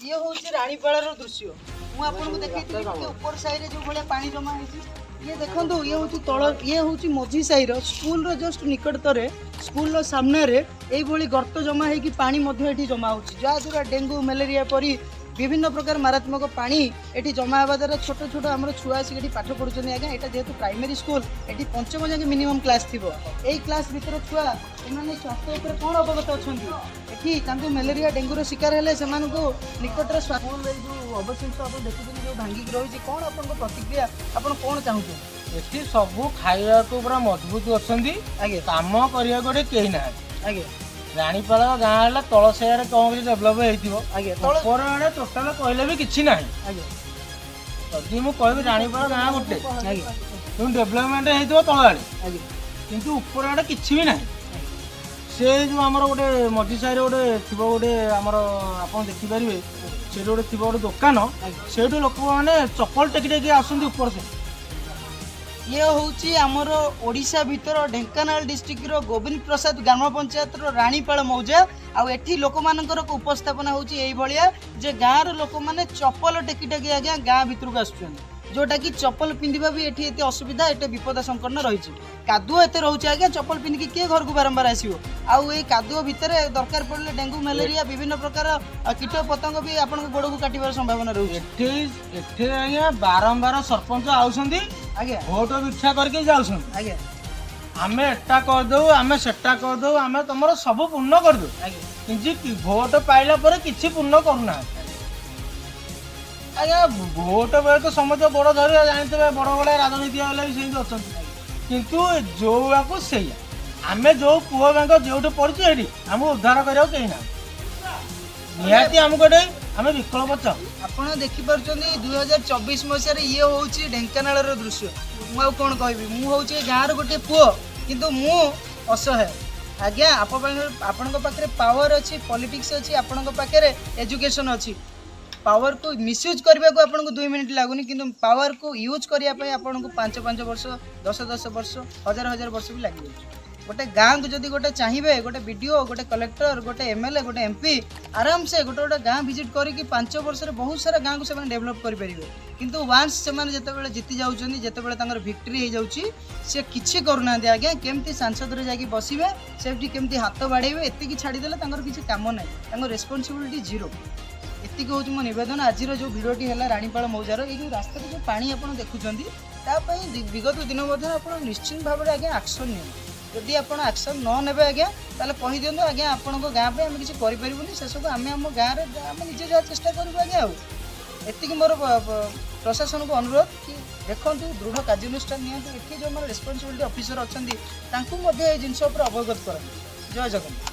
ये हूँ रानीपाड़ दृश्य मुझे आपको देखी ऊपर साइड जो भाया पानी जमा है ये देखो ये हूँ तल ये हूँ मझी साई स्कूल जस्ट निकटतर स्कूल सामने यही गर्त जमा हो पानी जमा हो जहाँद्वारा डेंगू मलेरिया परी विभिन्न प्रकार मारात्मक पानी एटी जमा होगा द्वारा छोट छोट आम छुआ आसिक पाठ पढ़ुं आज्ञा यहाँ जेहतु प्राइमरी स्कूल ये पंचम जाए मिनिमम क्लास थी यही क्लास भितर छुआ एने स्वास्थ्य उपर कौन अवगत अच्छा ये मलेरिया डेंगूर शिकार हेले से निकटर स्कूल जो अवशेष आप देखुं जो भांगिक रही कौन आप प्रतिक्रिया आप कौन चाहूँ ये सब खाया को पूरा मजबूत अच्छा कम करने गोटे कहीं ना आज्ञा रानीपाड़ गाँव तल साइड कौन डेभलप होपर टोटाल कहले भी किसी ना जदि मुझे कह रानीपाड़ गाँव गोटे डेभलपमेंट हो तल आड़े कि ऊपर आड़े किसी भी ना से जो आम गोटे मझी साइड गोटे थी गोटे आमर आप देखिपारे से गोटे थी गोटे दुकान से लोक मैंने चप्पल टेकी टेकी आसती ऊपर से ये हूँ आमर ओडिशा भितर ढेंकानाल डिस्ट्रिक्ट गोविंद प्रसाद ग्राम पंचायत रानीपाड़ मौजा आठी लोक मानकर उपस्थापना होगा जे गाँव लोक मैंने चप्पल टेकी टेकी आज्ञा गाँ भितर आसुच्च जोटा कि चप्पल पिंधा भी ये असुविधा ये विपद संकन्न रही कादुओ एत रोचे आज्ञा चप्पल पिंधिकी किए घर को बारंबार आसो आई कादुओ भितर दरकार पड़े डेंगू मलेरिया विभिन्न प्रकार कीट पतंग भी आप गोड़ को काटार संभावना रोचे आज्ञा बारंबार सरपंच आउछंदी आज्ञा भोट भिक्षा करके जाउछंदी आज्ञा आमे एटा करदो आमे सेटा करदो आमे तुमर सब पूर्ण करदो कि भोट पाइला पर किछि पूर्ण करूना आज्ञा भोट बेले तो समस्त बड़ धर जानते बड़ बड़ा राजनीति वाले भी सेमती अच्छा किंतु जो से आम जो पुओ बैंक जो पड़ी आमको उद्धार करने कहीं ना निहाती आमको गोटे आम विकल्प चाहू आप देखिपुर 2024 मसीह ये हूँ ढेंकानाल दृश्य मुझे कौन कहबी मुझे गाँव गोटे पुओ किंतु मु असहाय आज्ञा आपण पाखे पावर अच्छी पॉलिटिक्स अच्छी आपण पाखे एजुकेशन अच्छी पावर को मिसयूज करने को आपको 2 मिनिट लगुनि कि पावर को यूज करने आपको 5 वर्ष 10 वर्ष 1000 वर्ष भी लगे गोटे गाँव को जब गोटे चाहिए गोटे बीडीओ गोटे कलेक्टर गोटे एमएलए गोटे एमपी आराम से गोटे गोटे गाँव विजिट करके 5 वर्ष में बहुत सारा गाँव को से डेभलप करेंगे किंतु वांस से जिते जीति जाऊँच जिते भिक्ट्री हो सी किसी करूना आज्ञा केमती सांसद जाकि बसवे से केमती हाथ बाड़े एति छाड़देले किसी काम ना रेस्पॉन्सिबिलिटी जीरो एति हूँ मो नवेदन आज जो भिडटी है रानीपाड़ मौजार ये जो रास्ता जो पानी आप देखुं विगत दिन आप निश्चित भाव में आज्ञा एक्शन नि जदि आप एक्शन न ने आज्ञा ताले कही दिंतु आज्ञा आपण गाँव में आम किसी करें से सब आम आम गाँव में आम निजे जहाँ चेष्टा करूँ आज्ञा एति मोर प्रशासन को अनुरोध कि देखो दृढ़ कार्यानुष्ठान नि जो रेस्पॉन्सिबिलिटी ऑफिसर अच्छा जिनस अवगत कर जय जगन्नाथ।